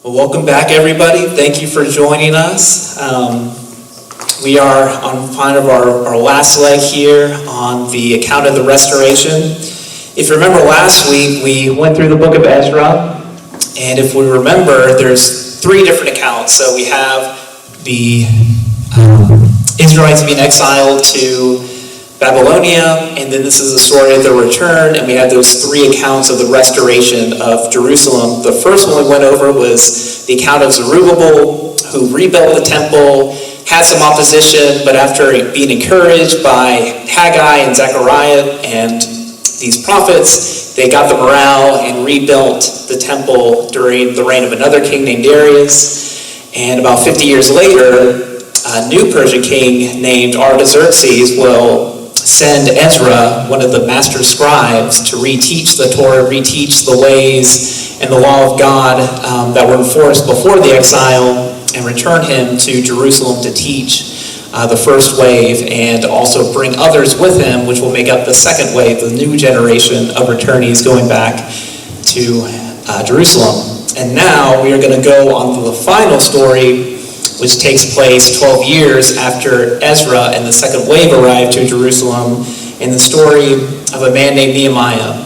Well, welcome back, everybody. Thank you for joining us. We are on kind of our last leg here on the account of the restoration. If you remember last week, we went through the book of Ezra, and if we remember, there's three different accounts. So we have the Israelites being exiled to Babylonia, and then this is the story of their return, and we have those three accounts of the restoration of Jerusalem. The first one we went over was the account of Zerubbabel, who rebuilt the temple, had some opposition, but after being encouraged by Haggai and Zechariah and these prophets, they got the morale and rebuilt the temple during the reign of another king named Darius. And about 50 years later, a new Persian king named Artaxerxes will send Ezra, one of the master scribes, to reteach the Torah, reteach the ways and the law of God that were enforced before the exile, and return him to Jerusalem to teach the first wave, and also bring others with him, which will make up the second wave, the new generation of returnees going back to Jerusalem. And now we are going to go on to the final story, which takes place 12 years after Ezra and the second wave arrived to Jerusalem, in the story of a man named Nehemiah.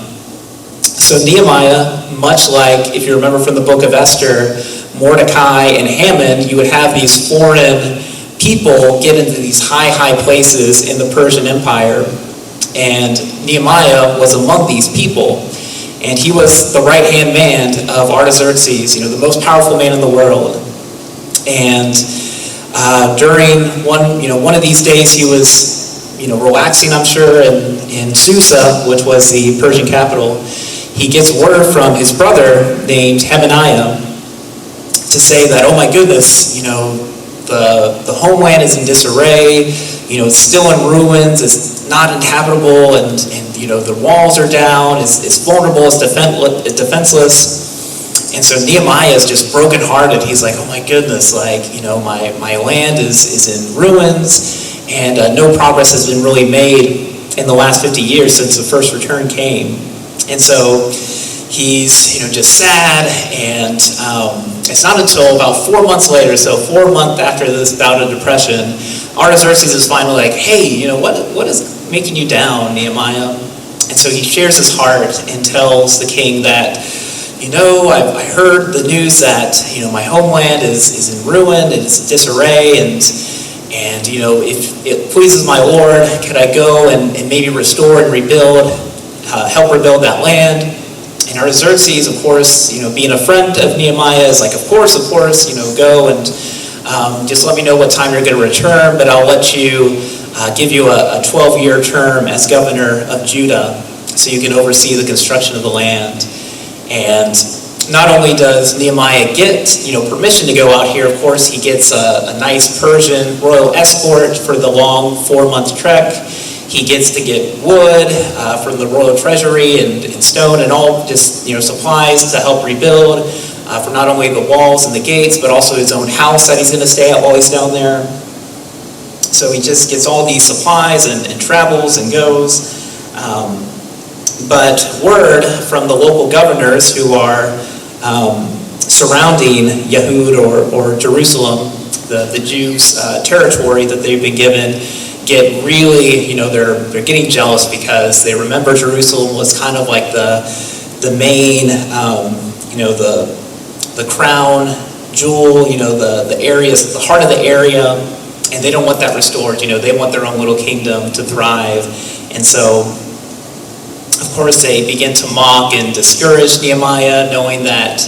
So Nehemiah, much like, if you remember from the book of Esther, Mordecai and Haman, you would have these foreign people get into these high places in the Persian Empire, and Nehemiah was among these people, and he was the right-hand man of Artaxerxes, the most powerful man in the world. And during one of these days, he was relaxing, I'm sure, in Susa, which was the Persian capital. He gets word from his brother named Nehemiah to say that, oh my goodness, the homeland is in disarray, it's still in ruins, it's not inhabitable, and the walls are down, it's vulnerable, it's defenseless. And so Nehemiah is just brokenhearted. He's like, oh my goodness, my land is in ruins, and no progress has been really made in the last 50 years since the first return came. And so he's just sad, and it's not until about 4 months later, so 4 months after this bout of depression, Artaxerxes is finally like, hey, what is making you down, Nehemiah? And so he shares his heart and tells the king that, I heard the news that, my homeland is in ruin, it's in disarray, and if it pleases my Lord, could I go and maybe restore and rebuild, help rebuild that land? And Artaxerxes, of course, being a friend of Nehemiah, is like, of course, go and just let me know what time you're going to return, but I'll let you give you a 12-year term as governor of Judah, so you can oversee the construction of the land. And not only does Nehemiah get, permission to go out here, of course, he gets a nice Persian royal escort for the long 4-month trek. He gets to get wood from the royal treasury and stone and all just, supplies to help rebuild for not only the walls and the gates, but also his own house that he's going to stay at while he's down there. So he just gets all these supplies and travels and goes. But word from the local governors who are surrounding Yehud or Jerusalem, the Jews' territory that they've been given, get really, they're getting jealous because they remember Jerusalem was kind of like the main, the crown jewel, the areas, the heart of the area, and they don't want that restored. They want their own little kingdom to thrive, and so, of course, they begin to mock and discourage Nehemiah, knowing that,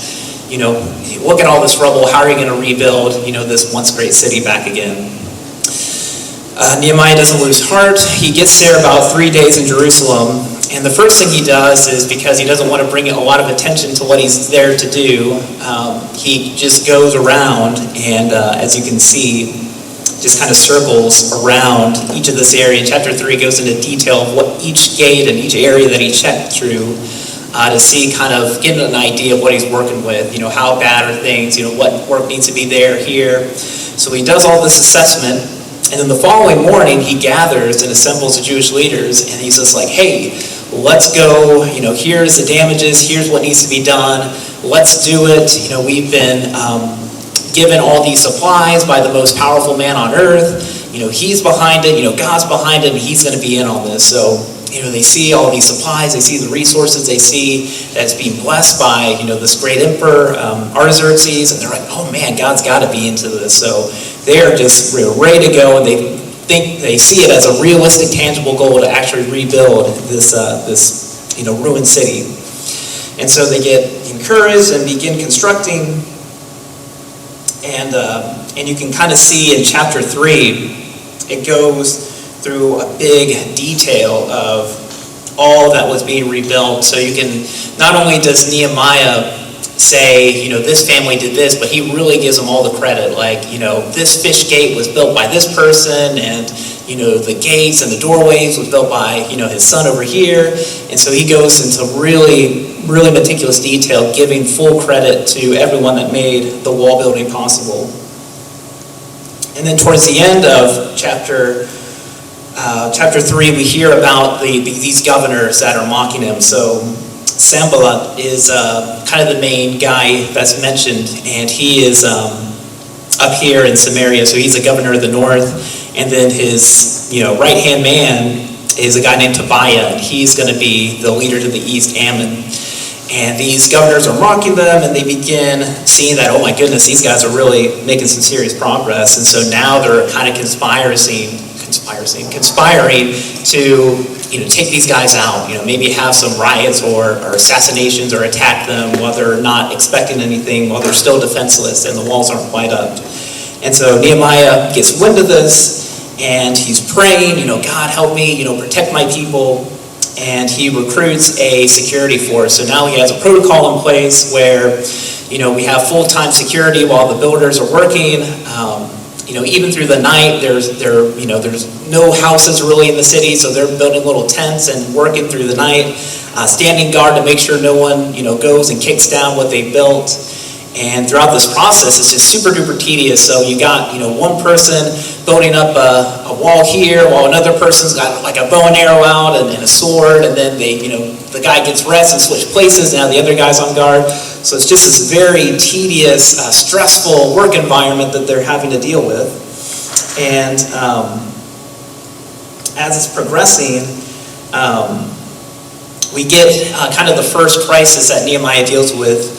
look at all this rubble, how are you going to rebuild, this once great city back again? Nehemiah doesn't lose heart. He gets there about 3 days in Jerusalem, and the first thing he does is, because he doesn't want to bring a lot of attention to what he's there to do, he just goes around and, as you can see, just kind of circles around each of this area. Chapter 3 goes into detail of what each gate and each area that he checked through to see, kind of get an idea of what he's working with, how bad are things, what work needs to be there, here. So he does all this assessment, and then the following morning he gathers and assembles the Jewish leaders, and he's just like, hey, let's go, here's the damages, here's what needs to be done, let's do it. We've been given all these supplies by the most powerful man on earth. He's behind it, God's behind it, and he's going to be in on this. So, they see all these supplies, they see the resources, they see that it's being blessed by, this great emperor, Artaxerxes, and they're like, oh man, God's got to be into this. So they're just ready to go, and they see it as a realistic, tangible goal to actually rebuild this ruined city. And so they get encouraged and begin constructing. And you can kind of see in chapter 3, it goes through a big detail of all that was being rebuilt. So you can, not only does Nehemiah say, this family did this, but he really gives them all the credit. Like, this fish gate was built by this person, and, the gates and the doorways was built by, his son over here. And so he goes into really, really meticulous detail, giving full credit to everyone that made the wall building possible. And then towards the end of chapter 3, we hear about these governors that are mocking him. So Sanballat is kind of the main guy that's mentioned, and he is up here in Samaria. So he's a governor of the north, and then his right-hand man is a guy named Tobiah, and he's going to be the leader to the east, Ammon. And these governors are mocking them, and they begin seeing that, oh my goodness, these guys are really making some serious progress. And so now they're kind of conspiring to take these guys out, maybe have some riots or assassinations or attack them while they're not expecting anything, while they're still defenseless and the walls aren't quite up. And so Nehemiah gets wind of this, and he's praying, God help me, protect my people. And he recruits a security force. So now he has a protocol in place where, we have full-time security while the builders are working. Even through the night, there's no houses really in the city, so they're building little tents and working through the night, standing guard to make sure no one, goes and kicks down what they built. And throughout this process, it's just super duper tedious. So you got, one person building up a wall here, while another person's got like a bow and arrow out and a sword, and then the guy gets rest and switch places. Now the other guy's on guard. So it's just this very tedious, stressful work environment that they're having to deal with. And as it's progressing, we get kind of the first crisis that Nehemiah deals with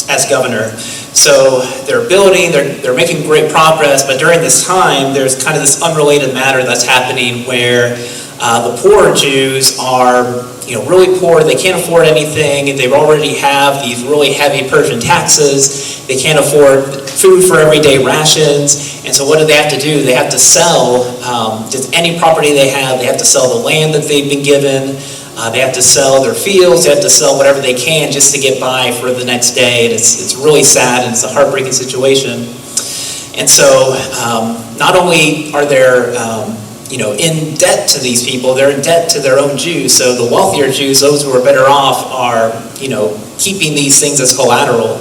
as governor. So they're building, they're making great progress, but during this time, there's kind of this unrelated matter that's happening where the poor Jews are, really poor. They can't afford anything. They already have these really heavy Persian taxes. They can't afford food for everyday rations. And so what do they have to do? They have to sell just any property they have. They have to sell the land that they've been given. They have to sell their fields. They have to sell whatever they can just to get by for the next day. And it's really sad, and it's a heartbreaking situation. And so not only are there in debt to these people, they're in debt to their own Jews. So the wealthier Jews, those who are better off, are keeping these things as collateral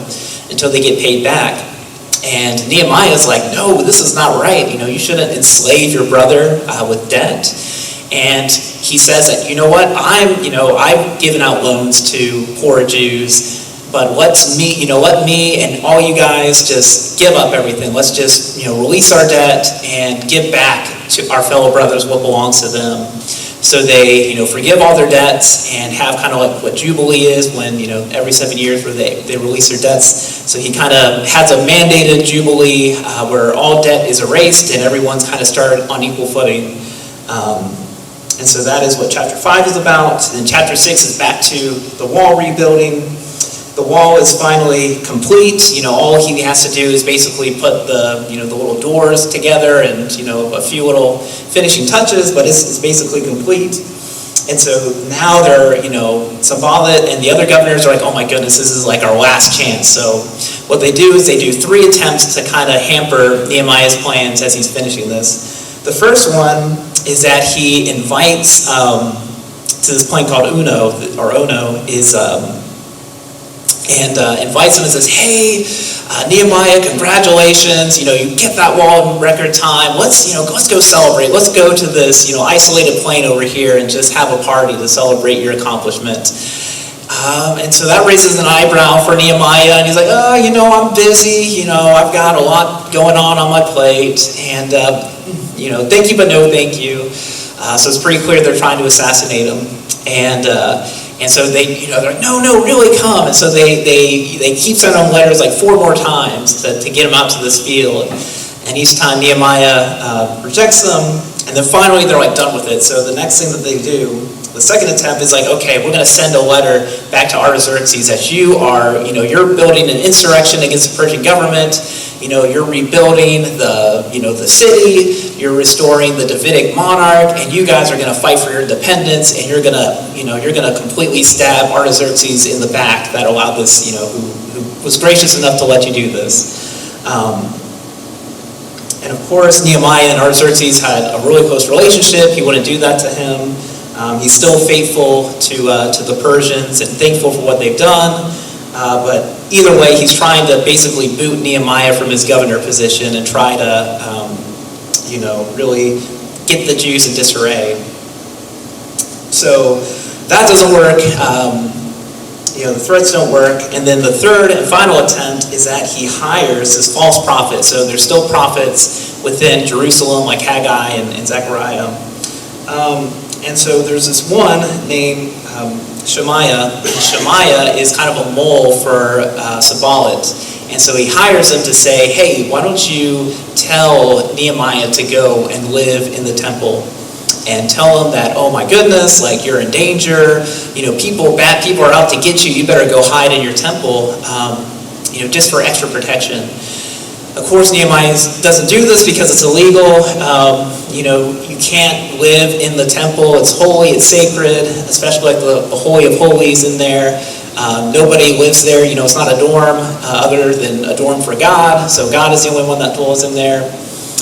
until they get paid back. And Nehemiah is like, no, this is not right. You shouldn't enslave your brother with debt. And he says that, I've given out loans to poor Jews, but let me and all you guys just give up everything. Let's just, release our debt and give back to our fellow brothers what belongs to them. So they, forgive all their debts and have kind of like what Jubilee is when, every 7 years where they release their debts. So he kind of has a mandated Jubilee where all debt is erased and everyone's kind of started on equal footing. And so that is what chapter 5 is about. And chapter 6 is back to the wall rebuilding. The wall is finally complete. All he has to do is basically put the little doors together and, a few little finishing touches, but it's basically complete. And so now they're, Sanballat and the other governors are like, oh my goodness, this is like our last chance. So what they do is they do 3 attempts to kind of hamper Nehemiah's plans as he's finishing this. The first one is that he invites to this plain called Ono is and invites him and says, hey, Nehemiah, congratulations, you get that wall in record time. Let's go celebrate. Let's go to this, isolated plain over here and just have a party to celebrate your accomplishment. And so that raises an eyebrow for Nehemiah, and he's like, I'm busy, I've got a lot going on my plate, and, thank you, but no thank you. So it's pretty clear they're trying to assassinate him. And so they're like, no, really come. And so they keep sending him letters like 4 more times to get him out to this field. And each time Nehemiah rejects them, and then finally they're like done with it. So the next thing that they do, the second attempt is like, okay, we're going to send a letter back to Artaxerxes that you're building an insurrection against the Persian government. You're rebuilding the city, you're restoring the Davidic monarch, and you guys are going to fight for your independence, and you're going to completely stab Artaxerxes in the back that allowed this, who was gracious enough to let you do this. And of course, Nehemiah and Artaxerxes had a really close relationship. He wouldn't do that to him. He's still faithful to the Persians and thankful for what they've done. But either way, he's trying to basically boot Nehemiah from his governor position and try to, really get the Jews in disarray. So that doesn't work. The threats don't work. And then the third and final attempt is that he hires this false prophet. So there's still prophets within Jerusalem, like Haggai and Zechariah. And so there's this one named Shemaiah. Shemaiah is kind of a mole for Sanballat. And so he hires him to say, hey, why don't you tell Nehemiah to go and live in the temple and tell him that, oh my goodness, like you're in danger, bad people are out to get you, you better go hide in your temple, just for extra protection. Of course, Nehemiah doesn't do this because it's illegal. You can't live in the temple. It's holy, it's sacred, especially like the Holy of Holies in there. Nobody lives there. It's not a dorm other than a dorm for God. So God is the only one that dwells in there.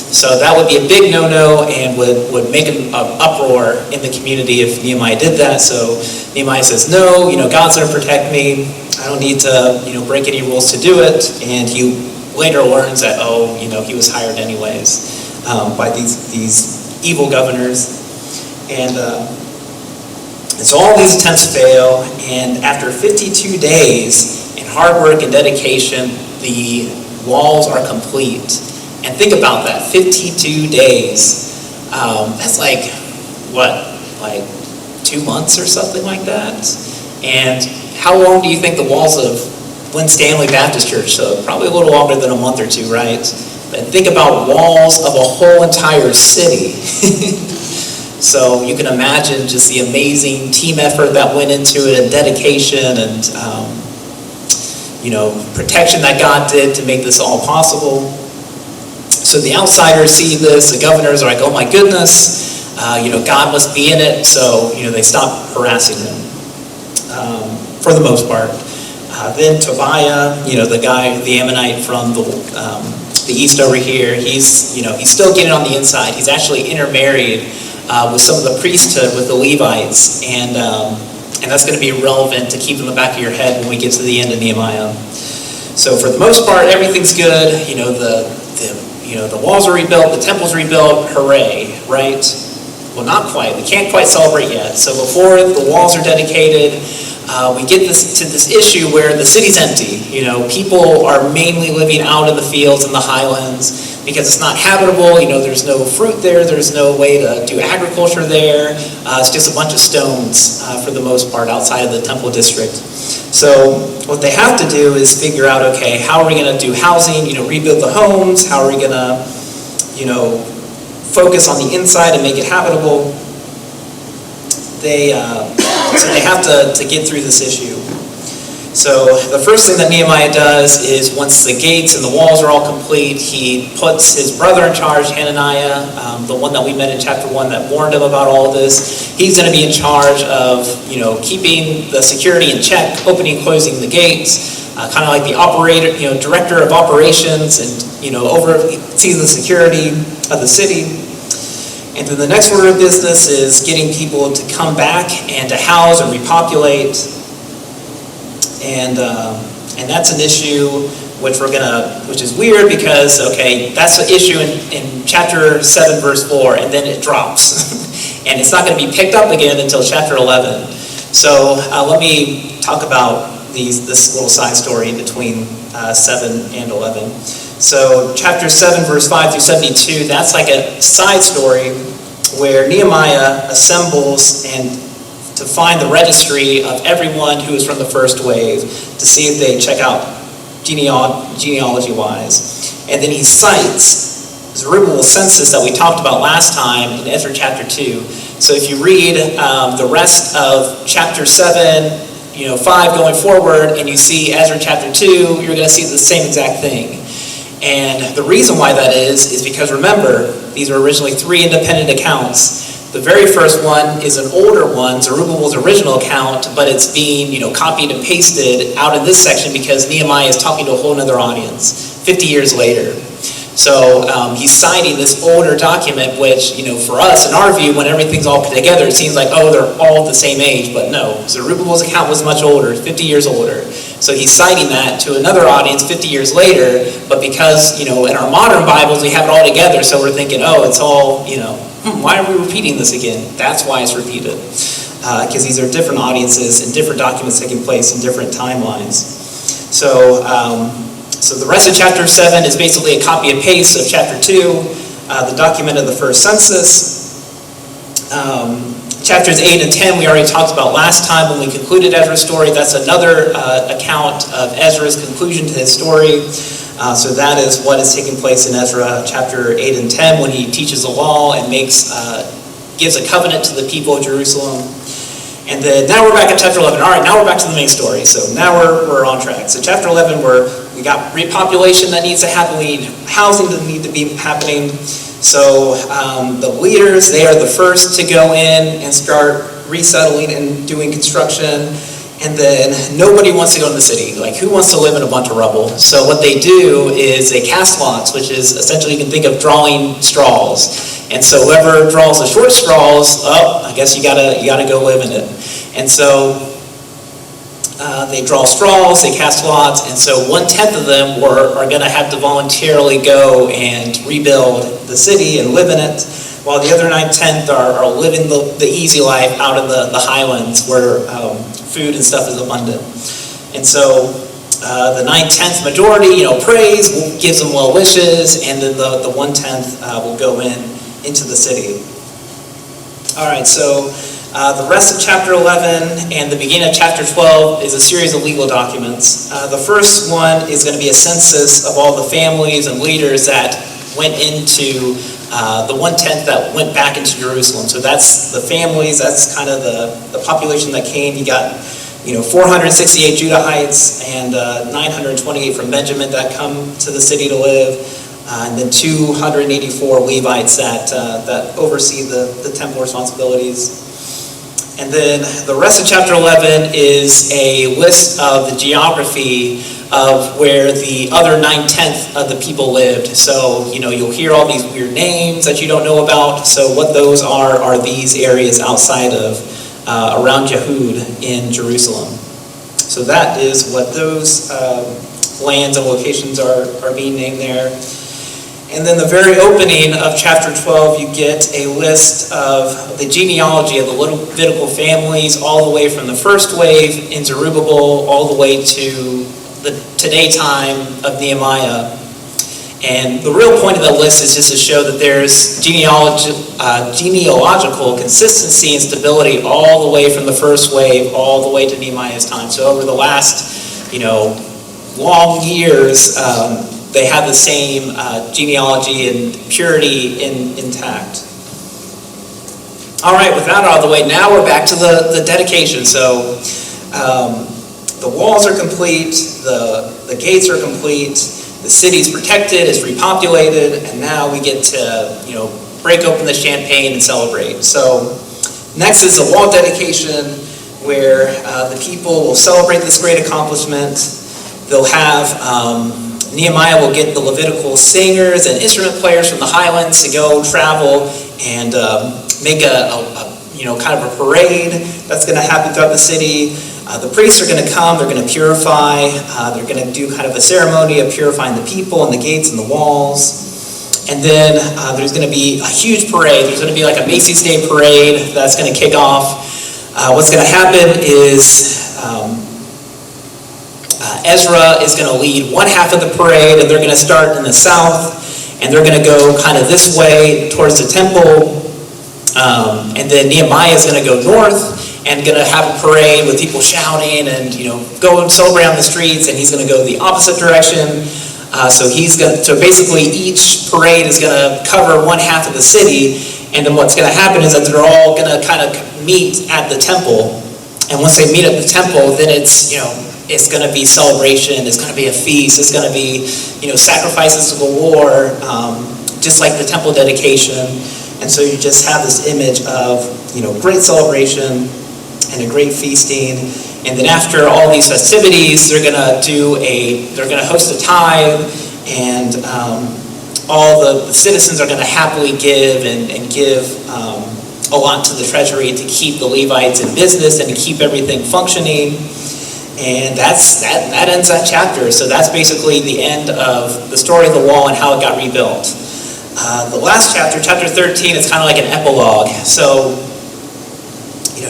So that would be a big no-no and would make an uproar in the community if Nehemiah did that. So Nehemiah says, no, God's going to protect me. I don't need to, break any rules to do it. And he later learns that, he was hired anyways by these evil governors. And so all these attempts fail. And after 52 days in hard work and dedication, the walls are complete. And think about that, 52 days. That's like 2 months or something like that? And how long do you think the walls of Winstanley Baptist Church? So probably a little longer than a month or two, right? But think about walls of a whole entire city. So you can imagine just the amazing team effort that went into it and dedication and, protection that God did to make this all possible. So the outsiders see this, the governors are like, oh my goodness, God must be in it, so, they stop harassing him, for the most part. Then Tobiah, the Ammonite from the east over here, he's still getting on the inside. He's actually intermarried with some of the priesthood, with the Levites, and that's going to be relevant to keep in the back of your head when we get to the end of Nehemiah. So for the most part, everything's good. The walls are rebuilt, the temple's rebuilt, hooray, right? Well, not quite. We can't quite celebrate yet. So before the walls are dedicated, we get to this issue where the city's empty. People are mainly living out in the fields and the highlands because it's not habitable. There's no fruit there. There's no way to do agriculture there. It's just a bunch of stones for the most part outside of the temple district. So what they have to do is figure out, okay, how are we going to do housing, rebuild the homes? How are we going to, focus on the inside and make it habitable? So they have to get through this issue. So the first thing that Nehemiah does is once the gates and the walls are all complete, he puts his brother in charge, Hananiah, the one that we met in chapter 1 that warned him about all of this. He's going to be in charge of, keeping the security in check, opening and closing the gates, kind of like the operator, director of operations, and, oversees the security of the city. And then the next order of business is getting people to come back and to house and repopulate. And And that's an issue which is weird because, okay, that's the issue in chapter 7, verse 4, and then it drops. And it's not going to be picked up again until chapter 11. So let me talk about this little side story between 7 and 11. So chapter 7, verse 5 through 72, that's like a side story where Nehemiah assembles and to find the registry of everyone who was from the first wave to see if they check out genealogy-wise. And then he cites Zerubbabel's census that we talked about last time in Ezra chapter 2. So if you read the rest of chapter 7, 5 going forward, and you see Ezra chapter 2, you're going to see the same exact thing. And the reason why that is because remember, these were originally 3 independent accounts. The very first one is an older one, Zerubbabel's original account, but it's being, copied and pasted out in this section because Nehemiah is talking to a whole other audience 50 years later. So he's citing this older document, which, for us, in our view, when everything's all put together, it seems like, oh, they're all the same age. But no, Zerubbabel's account was much older, 50 years older. So he's citing that to another audience 50 years later, but because, in our modern Bibles, we have it all together, so we're thinking, oh, it's all, why are we repeating this again? That's why it's repeated. Because these are different audiences and different documents taking place in different timelines. So the rest of chapter 7 is basically a copy and paste of chapter 2, the document of the first census. Chapters 8 and 10 we already talked about last time when we concluded Ezra's story. That's another account of Ezra's conclusion to his story. So that is what is taking place in Ezra chapter 8 and 10 when he teaches the law and gives a covenant to the people of Jerusalem. And then now we're back at chapter 11. All right, now we're back to the main story. So now we're on track. So chapter 11, we got repopulation that needs to happen. We need housing that need to be happening. So the leaders, they are the first to go in and start resettling and doing construction. And then nobody wants to go to the city. Like, who wants to live in a bunch of rubble? So what they do is they cast lots, which is essentially, you can think of drawing straws. And so whoever draws the short straws, I guess you gotta go live in it. And so they draw straws, they cast lots, and so 1/10 of them are going to have to voluntarily go and rebuild the city and live in it, while the other 9/10 are living the easy life out in the highlands where food and stuff is abundant. And so the 9/10 majority, prays, gives them well wishes, and then the 1/10 will go into the city. All right, so the rest of chapter 11 and the beginning of chapter 12 is a series of legal documents. The first one is going to be a census of all the families and leaders that went into the 1/10 that went back into Jerusalem. So that's the families, that's kind of the population that came. You got 468 Judahites and 928 from Benjamin that come to the city to live, and then 284 Levites that oversee the temple responsibilities. And then the rest of chapter 11 is a list of the geography of where the other 9/10 of the people lived. So, you'll hear all these weird names that you don't know about. So what those are these areas outside of, around Yehud in Jerusalem. So that is what those lands and locations are being named there. And then the very opening of chapter 12, you get a list of the genealogy of the Levitical families all the way from the first wave in Zerubbabel all the way to the today time of Nehemiah. And the real point of the list is just to show that there's genealogical consistency and stability all the way from the first wave all the way to Nehemiah's time. So over the last, long years, they have the same genealogy and purity intact. All right, with that out of the way, now we're back to the dedication. So the walls are complete, the gates are complete, the city's protected, it's repopulated, and now we get to break open the champagne and celebrate. So next is the wall dedication, where the people will celebrate this great accomplishment. They'll have Nehemiah will get the Levitical singers and instrument players from the highlands to go travel and make a kind of a parade that's going to happen throughout the city. The priests are going to come, they're going to purify, they're going to do kind of a ceremony of purifying the people and the gates and the walls. And then there's going to be a huge parade. There's going to be like a Macy's Day parade that's going to kick off. What's going to happen is Ezra is going to lead one half of the parade, and they're going to start in the south, and they're going to go kind of this way towards the temple. And then Nehemiah is going to go north and going to have a parade with people shouting and, go and celebrate on the streets, and he's going to go the opposite direction. So basically each parade is going to cover one half of the city, and then what's going to happen is that they're all going to kind of meet at the temple. And once they meet at the temple, then it's going to be celebration, it's going to be a feast, it's going to be, sacrifices to the Lord, just like the temple dedication. And so you just have this image of, great celebration and a great feasting. And then after all these festivities, they're going to host a tithe, and all the citizens are going to happily give and give a lot to the treasury to keep the Levites in business and to keep everything functioning. And that ends that chapter. So that's basically the end of the story of the wall and how it got rebuilt. The last chapter, chapter 13, is kind of like an epilogue. So,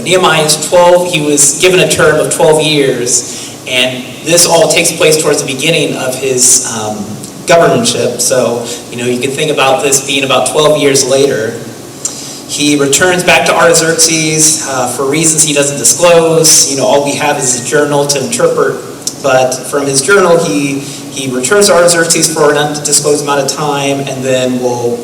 Nehemiah is 12, he was given a term of 12 years, and this all takes place towards the beginning of his governorship. So, you can think about this being about 12 years later. He returns back to Artaxerxes for reasons he doesn't disclose. All we have is his journal to interpret. But from his journal, he returns to Artaxerxes for an undisclosed amount of time, and then will,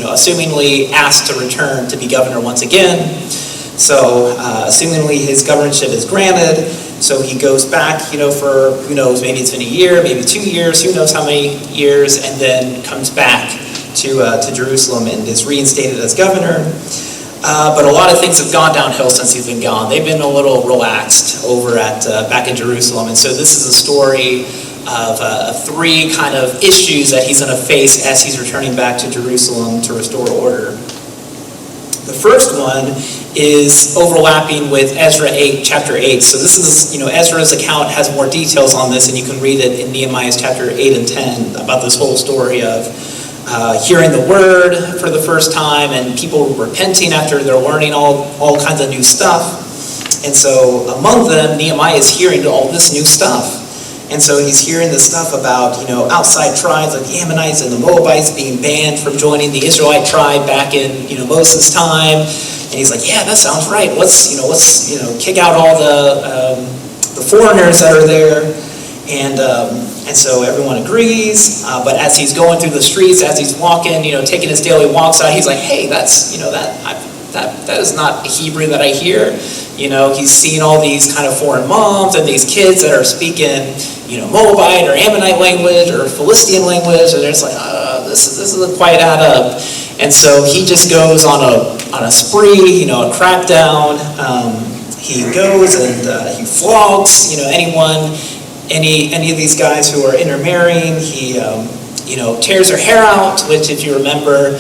assumingly asked to return to be governor once again. So, assumingly his governorship is granted. So he goes back, for who knows, maybe it's been a year, maybe 2 years, who knows how many years, and then comes back to Jerusalem and is reinstated as governor. But a lot of things have gone downhill since he's been gone. They've been a little relaxed over at back in Jerusalem. And so this is a story of three kind of issues that he's going to face as he's returning back to Jerusalem to restore order. The first one is overlapping with Ezra 8, chapter 8. So this is, Ezra's account has more details on this, and you can read it in Nehemiah's chapter 8 and 10 about this whole story of hearing the word for the first time and people repenting after they're learning all kinds of new stuff. And so among them, Nehemiah is hearing all this new stuff. And so he's hearing this stuff about, outside tribes like the Ammonites and the Moabites being banned from joining the Israelite tribe back in, Moses' time. And he's like, yeah, that sounds right. Let's kick out all the foreigners that are there. And so everyone agrees, but as he's going through the streets, as he's walking, taking his daily walks out, he's like, hey, that's, that is not the Hebrew that I hear. He's seeing all these kind of foreign moms and these kids that are speaking, Moabite or Ammonite language or Philistine language, and it's like, this doesn't quite add up. And so he just goes on a spree, a crackdown. He goes and he flogs, any of these guys who are intermarrying. He tears their hair out, which, if you remember,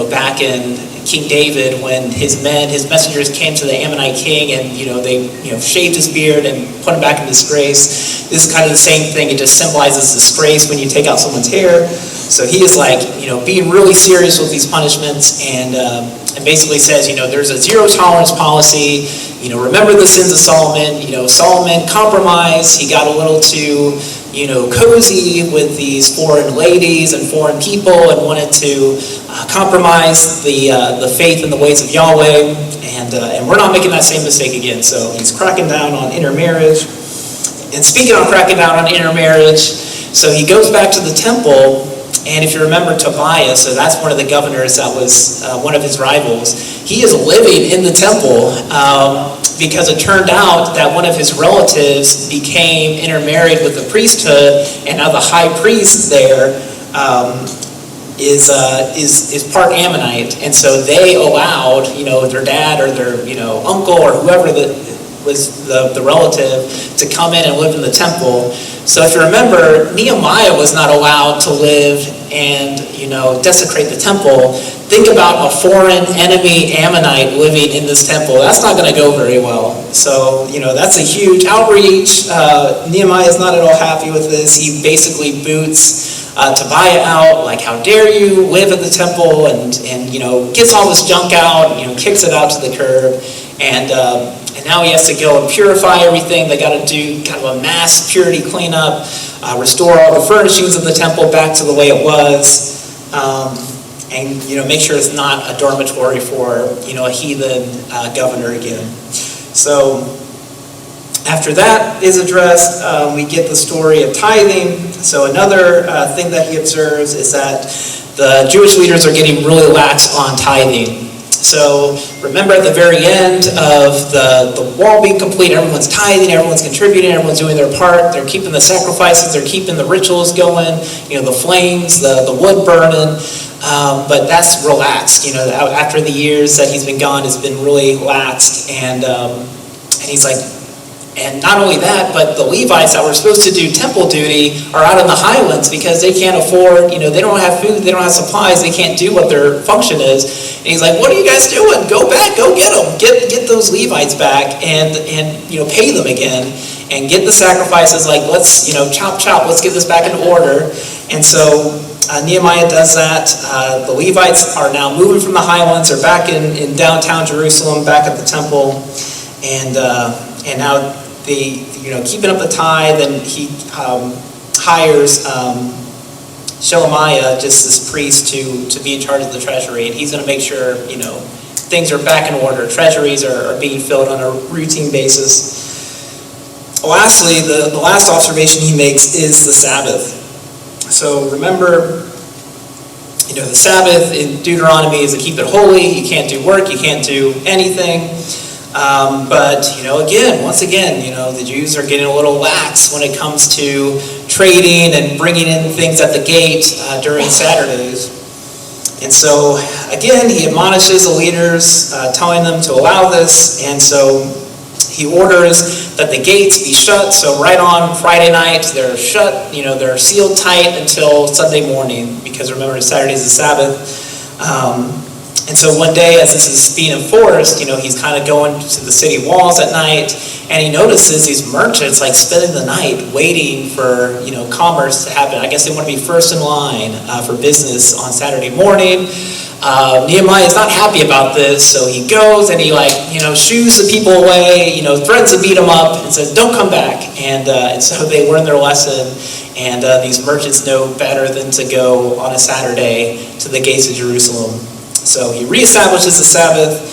back in King David, when his messengers came to the Ammonite king, and they shaved his beard and put him back in disgrace. This is kind of the same thing. It just symbolizes disgrace when you take out someone's hair. So he is being really serious with these punishments, and basically says, there's a zero tolerance policy. Remember the sins of Solomon. Solomon compromised. He got a little too, cozy with these foreign ladies and foreign people, and wanted to compromise the faith and the ways of Yahweh. And we're not making that same mistake again. So he's cracking down on intermarriage. And speaking on cracking down on intermarriage, so he goes back to the temple. And if you remember Tobiah, so that's one of the governors that was one of his rivals, he is living in the temple because it turned out that one of his relatives became intermarried with the priesthood, and now the high priest there is part Ammonite. And so they allowed, their dad or their, uncle or was the relative, to come in and live in the temple. So if you remember, Nehemiah was not allowed to live and, desecrate the temple. Think about a foreign enemy Ammonite living in this temple. That's not going to go very well. So, that's a huge outreach. Nehemiah is not at all happy with this. He basically boots Tobiah out, like, how dare you live at the temple, and gets all this junk out, kicks it out to the curb, and now he has to go and purify everything. They got to do kind of a mass purity cleanup, restore all the furnishings of the temple back to the way it was, and make sure it's not a dormitory for a heathen governor again. So after that is addressed, we get the story of tithing. So another thing that he observes is that the Jewish leaders are getting really lax on tithing. So remember, at the very end of the wall being complete, everyone's tithing, everyone's contributing, everyone's doing their part. They're keeping the sacrifices, they're keeping the rituals going, the flames, the wood burning. But that's relaxed. After the years that he's been gone, it's been really laxed. And he's like, and not only that, but the Levites that were supposed to do temple duty are out in the highlands because they can't afford, they don't have food, they don't have supplies, they can't do what their function is. And he's like, what are you guys doing? Go back, go get them. Get those Levites back and pay them again. And get the sacrifices, like, let's, chop, let's get this back into order. And so Nehemiah does that. The Levites are now moving from the highlands. They're back in downtown Jerusalem, back at the temple. And now keeping up the tithe, and he hires Shelemiah, just this priest, to be in charge of the treasury, and he's going to make sure things are back in order. Treasuries are being filled on a routine basis. Lastly, the last observation he makes is the Sabbath. So remember, the Sabbath in Deuteronomy is to keep it holy. You can't do work, you can't do anything. But once again, the Jews are getting a little lax when it comes to trading and bringing in things at the gate during Saturdays. And so, again, he admonishes the leaders, telling them to allow this. And so he orders that the gates be shut. So right on Friday night, they're shut. They're sealed tight until Sunday morning, because remember, Saturday is the Sabbath. And so one day, as this is being enforced, he's kind of going to the city walls at night, and he notices these merchants spending the night waiting for commerce to happen. I guess they want to be first in line for business on Saturday morning. Nehemiah is not happy about this, so he goes and he shoos the people away, threatens to beat them up, and says, "Don't come back." And so they learn their lesson, and these merchants know better than to go on a Saturday to the gates of Jerusalem. So he reestablishes the Sabbath,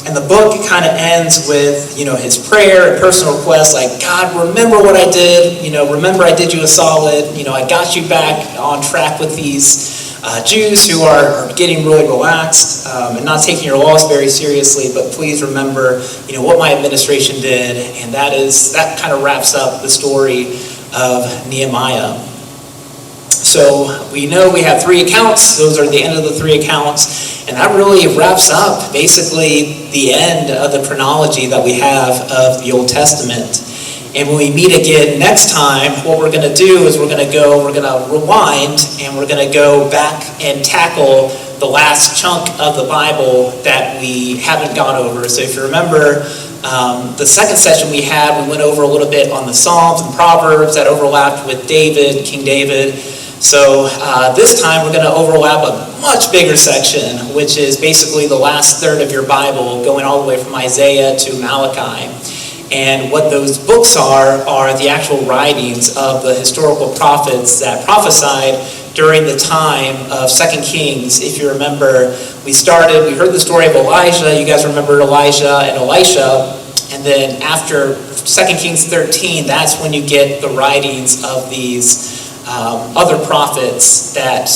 and the book kind of ends with, his prayer and personal request, like, God, remember what I did, remember I did you a solid, I got you back on track with these Jews who are getting really relaxed and not taking your laws very seriously, but please remember, what my administration did, and that kind of wraps up the story of Nehemiah. So we know we have 3 accounts. Those are the end of the 3 accounts. And that really wraps up basically the end of the chronology that we have of the Old Testament. And when we meet again next time, what we're going to do is we're going to rewind, and we're going to go back and tackle the last chunk of the Bible that we haven't gone over. So if you remember, the second session we went over a little bit on the Psalms and Proverbs that overlapped with David, King David. So this time we're going to overlap a much bigger section, which is basically the last third of your Bible, going all the way from Isaiah to Malachi. And what those books are the actual writings of the historical prophets that prophesied during the time of 2 Kings. If you remember, we heard the story of Elijah. You guys remember Elijah and Elisha. And then after 2 Kings 13, that's when you get the writings of these other prophets that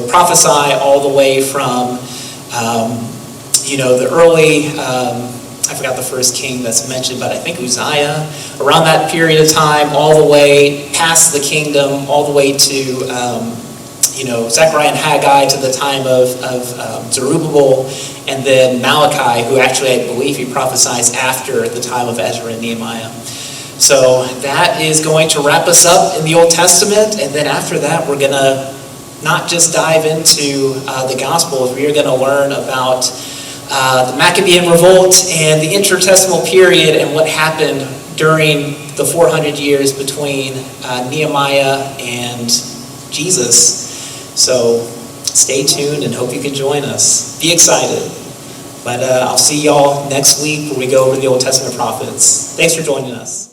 prophesy all the way from the early I forgot the first king that's mentioned, but I think Uzziah, around that period of time, all the way past the kingdom, all the way to Zechariah and Haggai to the time of Zerubbabel, and then Malachi, who actually, I believe he prophesies after the time of Ezra and Nehemiah. So that is going to wrap us up in the Old Testament, and then after that we're going to not just dive into the Gospels, we are going to learn about the Maccabean Revolt and the intertestamental period and what happened during the 400 years between Nehemiah and Jesus. So stay tuned and hope you can join us. Be excited. But I'll see y'all next week when we go over the Old Testament prophets. Thanks for joining us.